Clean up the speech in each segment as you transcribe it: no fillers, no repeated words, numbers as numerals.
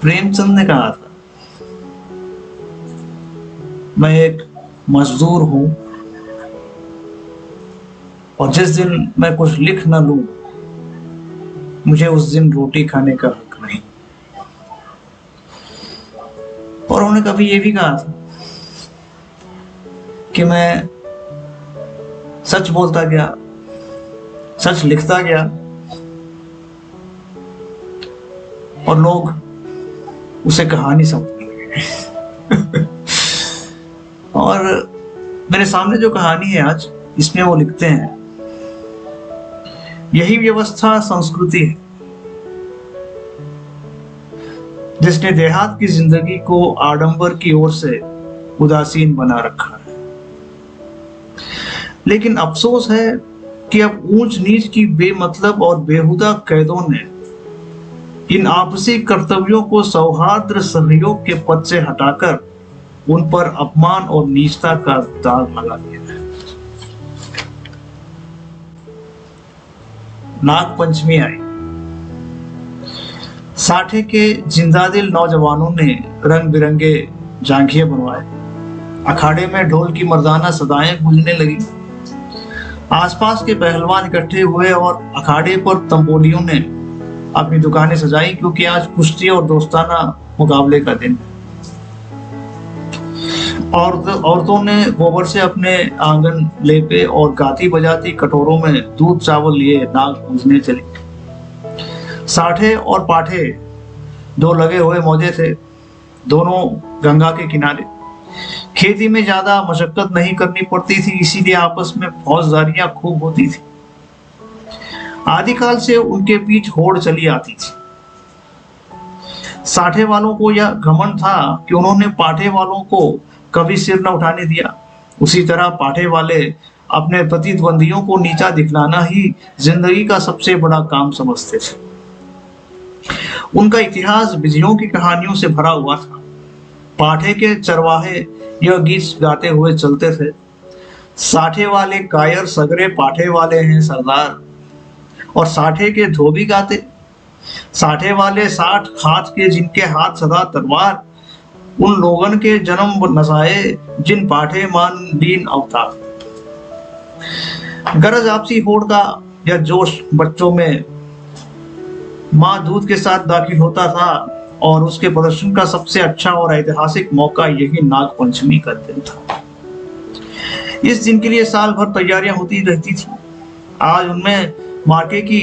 प्रेमचंद ने कहा था, मैं एक मजदूर हूं और जिस दिन मैं कुछ लिख न लूं, मुझे उस दिन रोटी खाने का हक नहीं। और उन्होंने कभी ये भी कहा था कि मैं सच बोलता गया, सच लिखता गया और लोग उसे कहानी समझने लगे। और मेरे सामने जो कहानी है आज, इसमें वो लिखते हैं, यही व्यवस्था संस्कृति है जिसने देहात की जिंदगी को आडंबर की ओर से उदासीन बना रखा है। लेकिन अफसोस है कि अब ऊंच नीच की बेमतलब और बेहुदा कैदों ने इन आपसी कर्तव्यों को सौहार्द सहयोग के पद से हटाकर उन पर अपमान और नीचता का दाग लगा दिया है। नाग पंचमी आई। साठे के जिंदादिल नौजवानों ने रंग बिरंगे झांकियां बनवाए। अखाड़े में ढोल की मर्दाना सदाएं गूंजने लगी। आसपास के पहलवान इकट्ठे हुए और अखाड़े पर तंबोलियों ने अपनी दुकानें सजाई, क्योंकि आज कुश्ती और दोस्ताना मुकाबले का दिन। और औरतों ने गोबर से अपने आंगन लेपे और गाती बजाती कटोरों में दूध चावल लिए नाग पूजने चली। साठे और पाठे दो लगे हुए मौजे थे, दोनों गंगा के किनारे। खेती में ज्यादा मशक्कत नहीं करनी पड़ती थी, इसीलिए आपस में फौजदारियां खूब होती थी। आदिकाल से उनके बीच होड़ चली आती थी। साठे वालों को यह घमंड था कि उन्होंने पाठे वालों को कभी सिर न उठाने दिया। उसी तरह पाठे वाले अपने प्रतिद्वंदियों को नीचा दिखलाना ही जिंदगी का सबसे बड़ा काम समझते थे। उनका इतिहास विजयों की कहानियों से भरा हुआ था। पाठे के चरवाहे यह गीत गाते हुए चलते थे, साठे वाले कायर सगरे पाठे वाले हैं सरदार। और साठे के धोबी गाते, साठे वाले 60 खात के जिनके हाथ सदा तलवार, उन लोगन के जन्म नसाए जिन पाठे मान दीन अवतार। गरज आपसी होड़ का यह जोश बच्चों में माँ दूध के साथ दाखिल होता था, और उसके प्रदर्शन का सबसे अच्छा और ऐतिहासिक मौका यही नाग पंचमी का दिन था। इस दिन के लिए साल भर तैयारियां होती रहती थी। आज उनमें मार्के की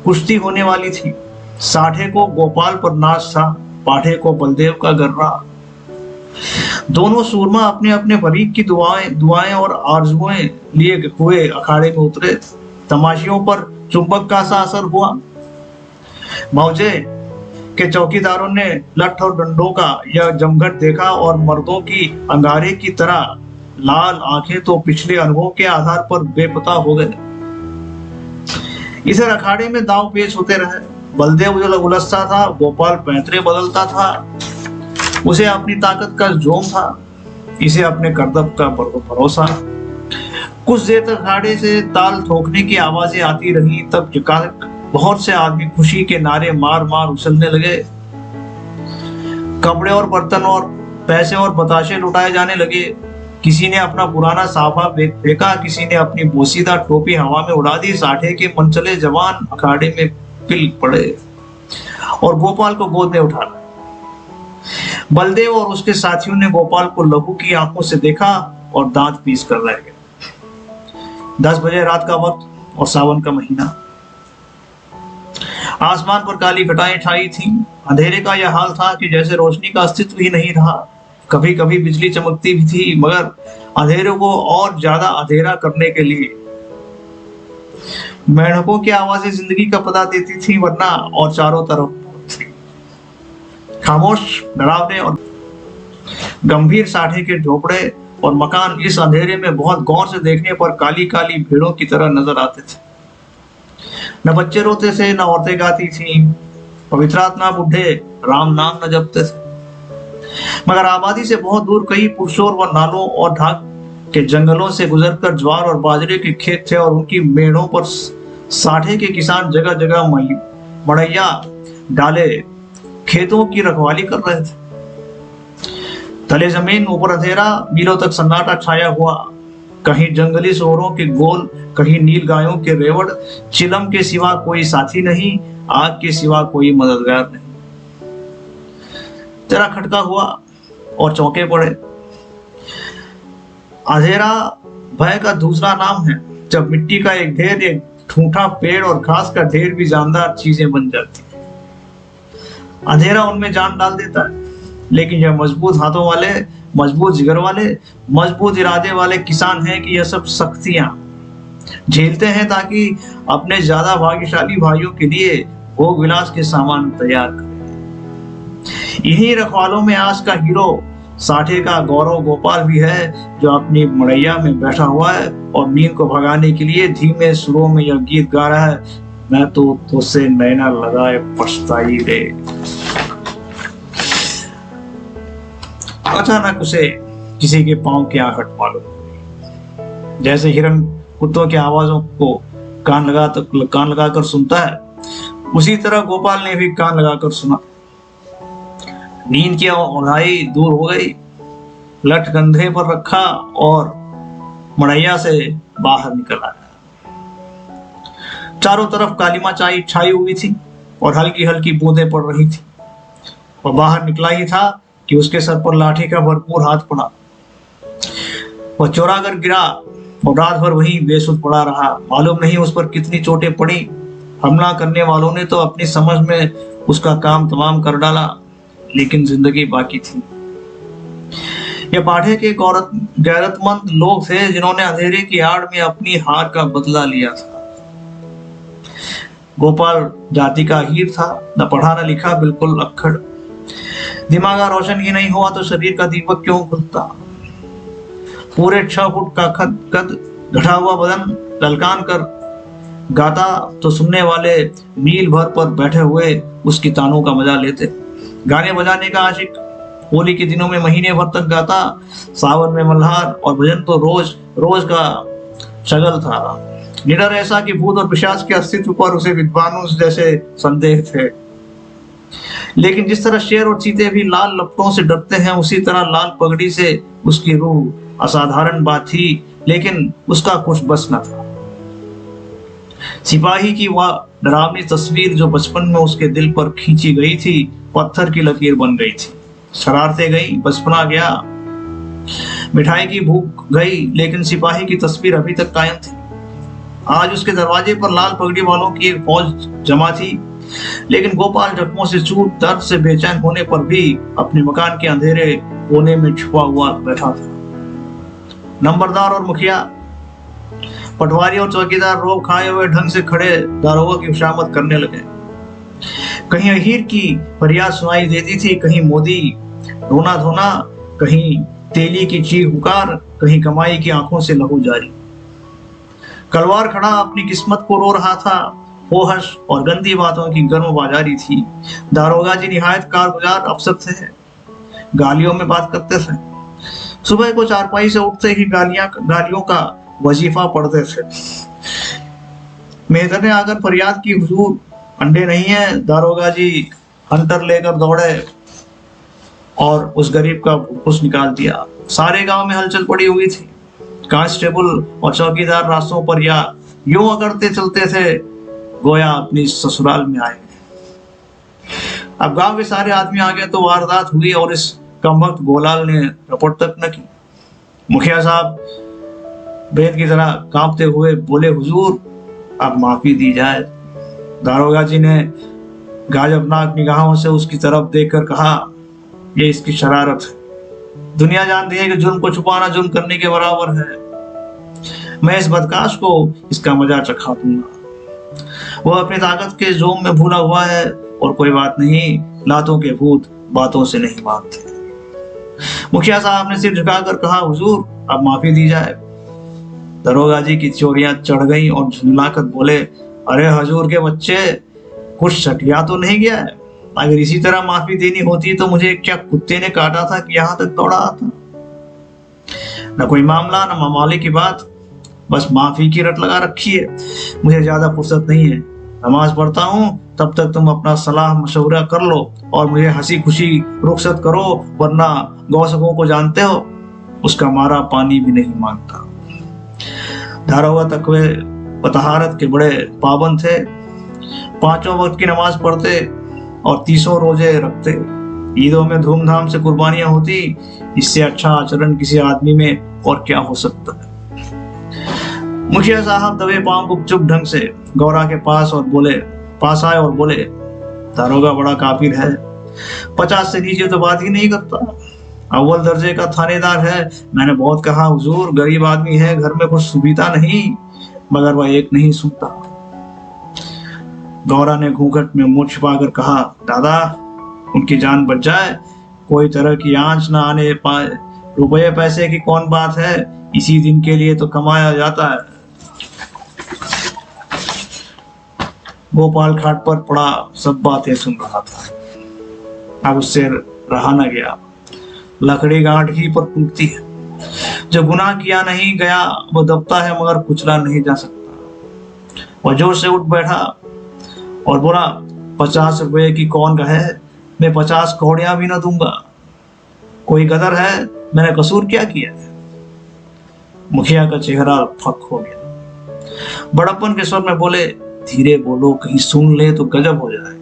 कुश्ती होने वाली थी। साठे को गोपाल पर नाच था, पाठे को बलदेव का गर्रा। दोनों सूरमा अपने अपने फरीक की दुआएं और आरजुएं लिए हुए अखाड़े में उतरे। तमाशियों पर चुंबक का सा असर हुआ। मौजे के चौकीदारों ने लठ और डंडों का यह जमघट देखा और मर्दों की अंगारे की तरह लाल आंखें तो पिछले अनुभव के आधार पर बेपता हो गए। इधर अखाड़े में दांव पेच होते रहे। बलदेव उलझता था, गोपाल पैंतरे बदलता था। उसे अपनी ताकत का जोम था, इसे अपने करतब का भरोसा। कुछ देर तक अखाड़े से ताल ठोकने की आवाजें आती रही, तब एकाएक बहुत से आदमी खुशी के नारे मार मार उछलने लगे। कपड़े और बर्तन और पैसे और बताशे लुटाए जाने लगे। किसी ने अपना पुराना साफा फेंका, किसी ने अपनी बोसीदा टोपी हवा में उड़ा दी। साठे के मनचले जवान अखाड़े में पिल पड़े और गोपाल को गोद में उठा। बलदेव और उसके साथियों ने गोपाल को लहू की आंखों से देखा और दांत पीस कर रह गए। 10 बजे रात का वक्त और सावन का महीना। आसमान पर काली घटाएं छाई थी। अंधेरे का यह हाल था कि जैसे रोशनी का अस्तित्व ही नहीं रहा। कभी कभी बिजली चमकती भी थी, मगर अंधेरे को और ज्यादा अंधेरा करने के लिए मेंढकों की आवाजें जिंदगी का पता देती थी, वरना और चारों तरफ खामोश, डरावने और गंभीर साठे के झोपड़े और मकान इस अंधेरे में बहुत गौर से देखने पर काली काली भीड़ों की तरह नजर आते थे। न बच्चे रोते थे, न औरतें गाती थी, पवित्रात्मा बूढ़े राम नाम न जपते थे। मगर आबादी से बहुत दूर कई पुरशोर व नालों और ढाक के जंगलों से गुजरकर ज्वार और बाजरे के खेत थे, और उनकी मेड़ों पर साठे के किसान जगह जगह मड़ैया डाले खेतों की रखवाली कर रहे थे। तले जमीन ऊपर अंधेरा, मीलों तक सन्नाटा छाया हुआ। कहीं जंगली सूअरों के गोल, कहीं नील गायों के रेवड़। चिलम के सिवा कोई साथी नहीं, आग के सिवा कोई मददगार नहीं। तेरा खटका हुआ और चौंके पड़े। अंधेरा भय का दूसरा नाम है। जब मिट्टी का एक ढेर, एक ठूठा पेड़ और घास का ढेर भी जानदार चीजें बन जाती है। अंधेरा उनमें जान डाल देता है। लेकिन यह मजबूत हाथों वाले, मजबूत जिगर वाले, मजबूत इरादे वाले किसान हैं कि यह सब सख्तियां झेलते हैं ताकि अपने ज्यादा भाग्यशाली भाइयों के लिए भोग विलास के सामान तैयार करें। इन्हीं रखवालों में आज का हीरो साठे का गौरव गोपाल भी है, जो अपनी मड़ैया में बैठा हुआ है और नींद को भगाने के लिए धीमे सुरों में यह गीत गा रहा है, मैं तो तुझसे नैना लगाए पछताई रे। अचानक उसे किसी के पांव की आहट मालूम हुई। जैसे हिरन कुत्तों की आवाजों को कान लगाकर सुनता है, उसी तरह गोपाल ने भी कान लगाकर सुना। नींद की औंधाई दूर हो गई। लठ कंधे पर रखा और मड़ैया से बाहर निकल आया। चारों तरफ कालीमा छाई हुई थी और हल्की हल्की बूंदें पड़ रही थी। वह बाहर निकला ही था कि उसके सर पर लाठी का भरपूर हाथ पड़ा। वह चौरा कर गिरा और रात भर वहीं बेसुध पड़ा रहा। मालूम नहीं उस पर कितनी चोटें पड़ी। हमला करने वालों ने तो अपनी समझ में उसका काम तमाम कर डाला, लेकिन जिंदगी बाकी थी। ये पाठे के गैरतमंद लोग थे जिन्होंने अंधेरे की आड़ में अपनी हार का बदला लिया था। गोपाल जाति का हीर था, न पढ़ा न लिखा, बिल्कुल अक्खड़। दिमाग रोशन ही नहीं हुआ तो शरीर का दीपक क्यों खुलता। पूरे 6 फुट का कद, घटा हुआ बदन, ललकान कर गाता तो सुनने वाले मील भर पर बैठे हुए उसकी तानों का मजा लेते। गाने बजाने का आशिक, होली के दिनों में महीने भर तक गाता, सावन में मल्हार, और भजन तो रोज रोज का शगल था। निडर ऐसा कि भूत और पिशाच के अस्तित्व पर उसे विद्वानों जैसे संदेह थे। लेकिन जिस तरह शेर और चीते भी लाल लपटों से डरते हैं, उसी तरह लाल पगड़ी से उसकी रूह असाधारण बात थी, लेकिन उसका कुछ बस न था। सिपाही की वह डरावनी तस्वीर जो बचपन में उसके दिल पर खींची गई थी, पत्थर की लकीर बन गई थी। शरारतें गई, बचपना गया, मिठाई की भूख गई, लेकिन सिपाही की तस्वीर अभी तक कायम थी। आज उसके दरवाजे पर लाल पगड़ी वालों की एक फौज जमा थी, लेकिन गोपाल जख्मों से चूर, दर्द से बेचैन होने पर भी अपने मकान के अंधेरे कोने में छुपा हुआ बैठा था। नंबरदार और मुखिया, पटवारी और चौकीदार रोब खाए हुए ढंग से खड़े दारोगा की खुशामद करने लगे। कहीं अहीर की फरियाद सुनाई देती थी, कहीं मोदी रोना धोना, कहीं तेली की चीख पुकार, कहीं कमाई की आंखों से लहू जारी। कलवार खड़ा अपनी किस्मत को रो रहा था। होहश और गंदी बातों की गर्म बाजारी थी। दारोगा जी निहायत कारगुजार अफसर थे, गालियों में बात करते थे। सुबह को चारपाई से उठते ही गालियों का वजीफा पढ़ते थे। मेहतर ने आकर फरियाद की, हुजूर अंडे नहीं है। दारोगा जी हंटर लेकर दौड़े और उस गरीब का फुस निकाल दिया। सारे गांव में हलचल पड़ी हुई थी। कांस्टेबल और चौकीदार रास्तों पर या यूं अगड़ते चलते थे गोया अपनी ससुराल में आए। अब गांव के सारे आदमी आ गए तो वारदात हुई और इस कमबख्त गोलाल ने रिपोर्ट तक न की। मुखिया साहब बेद की तरह कांपते हुए बोले, हुजूर अब माफी दी जाए। दारोगा जी ने गाजबनाक निगाहों से उसकी तरफ देखकर कहा, यह इसकी शरारत है। दुनिया जानती है कि जुर्म को छुपाना जुर्म करने के बराबर है। मैं इस बदकाश को इसका मजा चखा दूंगा। वह अपनी ताकत के जोम में भूला हुआ है, और कोई बात नहीं, लातों के भूत बातों से नहीं मानते। मुखिया साहब ने सिर झुकाकर कहा, हुजूर अब माफी दी जाए। दरोगा जी की चोरियां चढ़ गई और झुंझलाकर बोले, अरे हजूर के बच्चे, कुछ सटिया तो नहीं गया है? अगर इसी तरह माफी देनी होती तो मुझे क्या कुत्ते ने काटा था कि यहाँ तक दौड़ा आता? न कोई मामला, न मामले की बात, बस माफी की रट लगा रखी है। मुझे ज्यादा फुर्सत नहीं है। नमाज पढ़ता हूँ तब तक तुम अपना सलाह मशवरा कर लो और मुझे हंसी खुशी रुखसत करो, वरना गौसकों को जानते हो, उसका मारा पानी भी नहीं मांगता। दारोगा तकवे तहारत के बड़े पाबंद थे, 5 वक्त की नमाज पढ़ते और 30 रोजे रखते। ईदों में धूमधाम से कुर्बानियां होती। इससे अच्छा आचरण किसी आदमी में और क्या हो सकता है। मुखिया साहब दबे पांव गुपचुप ढंग से गौरा के पास आए और बोले, दारोगा बड़ा काफिर है, 50 से नीचे तो बात ही नहीं करता। अव्वल दर्जे का थानेदार है। मैंने बहुत कहा, हुजूर गरीब आदमी है, घर में कुछ सुविधा नहीं, मगर वह एक नहीं सुनता। गौरा ने घूंघट में मुंह छिपाकर कहा, दादा उनकी जान बच जाए, कोई तरह की आंच ना आने पाए। रुपये पैसे की कौन बात है, इसी दिन के लिए तो कमाया जाता है। गोपाल खाट पर पड़ा सब बातें सुन रहा था। अब उससे रहा न गया। लकड़ी गांठ ही पर टूटती है। जो गुनाह किया नहीं गया वो दबता है, मगर कुचला नहीं जा सकता। वह जोर से उठ बैठा और बोला, 50 रुपए की कौन कहे, मैं 50 कौड़ियां भी न दूंगा। कोई कदर है, मैंने कसूर क्या किया है। मुखिया का चेहरा फक हो गया। बड़प्पन के स्वर में बोले, धीरे बोलो, कहीं सुन ले तो गजब हो जाए।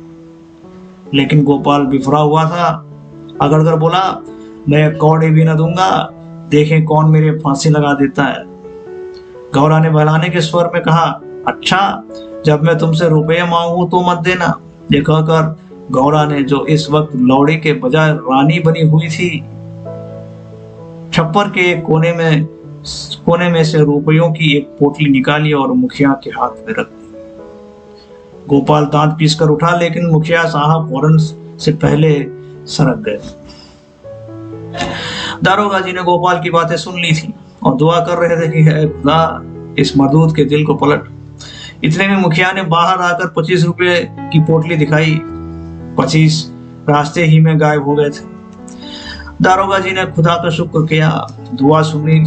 लेकिन गोपाल बिफरा हुआ था। अगड़कर बोला, मैं कौड़े भी न दूंगा, देखें कौन मेरे फांसी लगा देता है। गौरा ने बहलाने के स्वर में कहा, अच्छा, जब मैं तुमसे रुपये मांगू तो मत देना। ये कहकर गौरा ने, जो इस वक्त लौड़ी के बजाय रानी बनी हुई थी, छप्पर के एक कोने में से रुपयों की एक पोटली निकाली और मुखिया के हाथ में रख दी। गोपाल दांत पीसकर उठा, लेकिन मुखिया साहब फौरन से पहले सरक गए। दारोगा जी ने गोपाल की बातें सुन ली थी और दुआ कर रहे थे कि है खुदा, इस मरदूद के दिल को पलट। इतने में मुखिया ने बाहर आकर 25 रुपए की पोटली दिखाई। 25 रास्ते ही में गायब हो गए थे। दारोगा जी ने खुदा का शुक्र किया, दुआ सुनी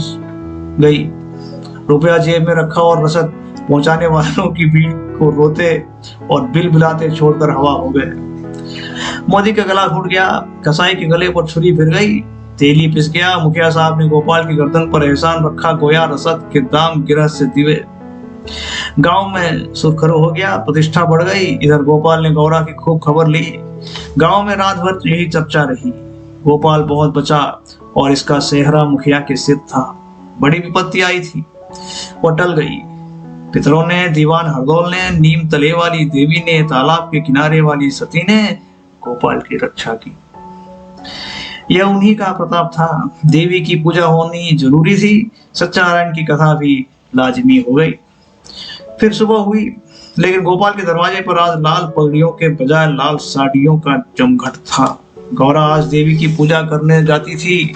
गई। रुपया जेब में रखा और रसद पहुंचाने वालों की भीड़ को रोते और बिल बिलाते छोड़कर हवा हो गए। मोदी का गला घुट गया, कसाई के गले पर छुरी फिर गई, तेली पिस गया। मुखिया साहब ने गोपाल की गर्दन पर एहसान रखा, गोया रसद के दाम गिरह से दिवे। गांव में सुरखरू हो गया, प्रतिष्ठा बढ़ गई। इधर गोपाल ने गौरा की खूब खबर ली। गांव में रात भर यही चर्चा रही। गोपाल बहुत बचा और इसका सेहरा मुखिया के सिर था। बड़ी विपत्ति आई थी, वो टल गई। पितरों ने, दीवान हरदौल ने, नीम तले वाली देवी ने, तालाब के किनारे वाली सती ने गोपाल की रक्षा की। यह उन्हीं का प्रताप था। देवी की पूजा होनी जरूरी थी। सत्यनारायण की कथा भी लाजमी हो गई। फिर सुबह हुई, लेकिन गोपाल के दरवाजे पर आज लाल पगड़ियों के बजाय लाल साड़ियों का जमघट था। गौरा आज देवी की पूजा करने जाती थी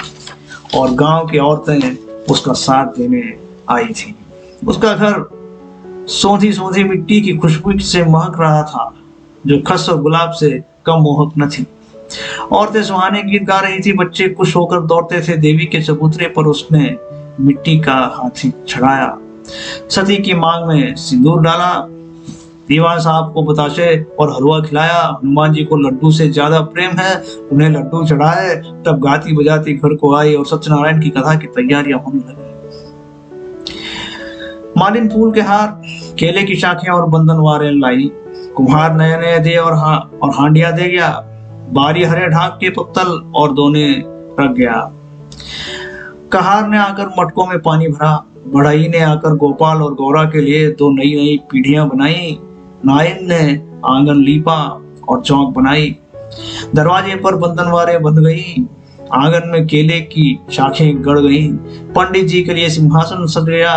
और गांव की औरतें उसका साथ देने आई थी। उसका घर सोंधी सोंधी मिट्टी की खुशबू से महक रहा था, जो खस और गुलाब से कम मोहक न थी। औरतें सुहाने गीत गा रही थी, बच्चे खुश होकर दौड़ते थे। देवी के चबूतरे पर उसने मिट्टी का हाथी चढ़ाया, सती की मांग में सिंदूर डाला, दीवान साहब को बताशे और हलवा खिलाया। हनुमान जी को लड्डू से ज्यादा प्रेम है, उन्हें लड्डू चढ़ाए। तब गाती बजाती घर को आई और सत्यनारायण की कथा की तैयारियां होने लगी। मालिन फूल के हार, केले की शाखें और बंधनवारें लाई। कुम्हार नए नए दे और हांडिया दे गया। बारी हरे ढाक के पत्तल और दोने रख गया। कहार ने आकर मटकों में पानी भरा। बढ़ई ने आकर गोपाल और गौरा के लिए 2 नई नई पीढ़ियां बनाई। नायन ने आंगन लीपा और चौक बनाई। दरवाजे पर बंधनवारें बंध गई। आंगन में केले की शाखें गड़ गई। पंडित जी के लिए सिंहासन सज गया।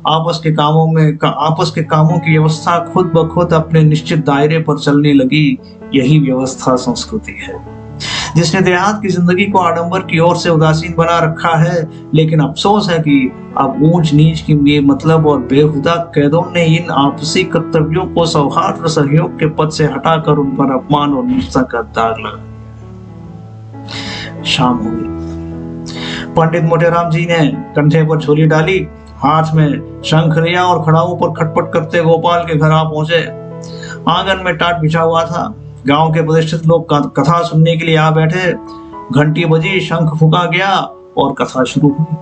आपस के कामों की व्यवस्था खुद ब खुद अपने निश्चित दायरे पर चलने लगी। यही व्यवस्था संस्कृति है, जिसने देहात की जिंदगी को आडंबर की ओर से उदासीन बना रखा है। लेकिन अफसोस है कि अब ऊंच नीच की बेमतलब और बेहुदा कैदों ने इन आपसी कर्तव्यों को सौहार्द और सहयोग के पद से हटाकर उन पर अपमान और निष्ठा का दाग लगा। शाम हो गई। पंडित मोटेराम जी ने कंधे पर झोली डाली, हाथ में शंख लिया और खड़ाऊ पर खटपट करते गोपाल के घर आ पहुंचे। आंगन में टाट बिछा हुआ था। गांव के प्रतिष्ठित लोग कथा सुनने के लिए आ बैठे। घंटी बजी, शंख फूंका गया और कथा शुरू हुई।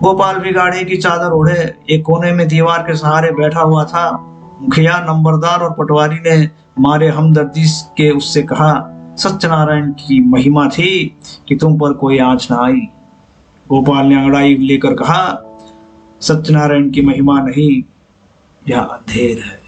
गोपाल भी गाढ़े की चादर ओढ़े एक कोने में दीवार के सहारे बैठा हुआ था। मुखिया, नंबरदार और पटवारी ने मारे हमदर्दी के उससे कहा, सत्यनारायण की महिमा थी कि तुम पर कोई आंच ना आई। गोपाल ने अंगड़ाई लेकर कहा, सत्यनारायण की महिमा नहीं, यह अंधेर है।